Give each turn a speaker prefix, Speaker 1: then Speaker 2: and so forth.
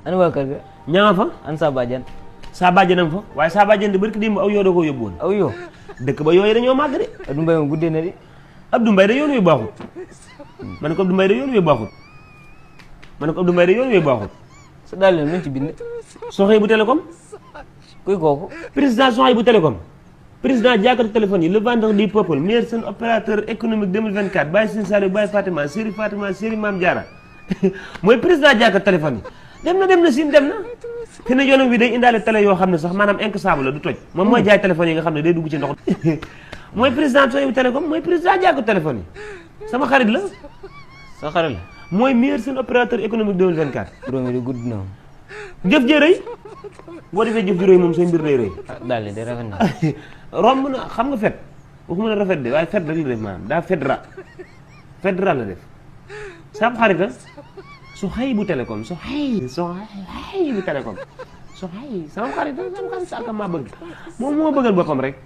Speaker 1: ana waa kër ga.
Speaker 2: ñaa fa.
Speaker 1: an sa bàjjan.
Speaker 2: saa bàjjanam fa waaye saa bàjjan di barki démb aw yoo da koo yóbbu woon.
Speaker 1: aw yoo.
Speaker 2: dëkk ba yooyu dañoo màgg de.
Speaker 1: Abdou Mbaye moom guddee na di.
Speaker 2: Abdou Mbaye da yoon wi baaxut. ma ne ko Abdou Mbaye da yoon wi baaxut. ma ne ko Abdou Mbaye da yoon wi baaxut.
Speaker 1: sa daal leen luñ ci bind.
Speaker 2: Soxay bu télécom.
Speaker 1: kuy kooku.
Speaker 2: président Soxay bu télécom. président jàkkatu téléphone yi le vendeur du peuple meilleur seen opérateur économique 2024 Baye Sine Saliou Baye Fatima Séri Mame Diarra mooy président jàkkatu téléphone yi dem na Sine dem na te ne yoonam bi day indaale télé yoo xam ne sax maanaam incassable la du toj moom mooy jaay téléphone yi nga xam ne day dugg ci ndox mooy président Soxay bu télécom mooy président jàkkatu téléphone yi sama xarit la
Speaker 1: sa xarit la.
Speaker 2: mooy meilleur seen opérateur économique 2024
Speaker 1: juróomi di gudd na.
Speaker 2: jëf jë rëy boo defee jëf ju rëy moom say mbir day rëy
Speaker 1: ah daal di rafet na.
Speaker 2: romb na xam nga fet waxuma la rafet de waaye fet rek la def maanaam daa fedra la def sam xarita Soxay bu télécom Soxay bu télécom Soxay sama xarita ak maa bëgg moom moo bëggal boppam rek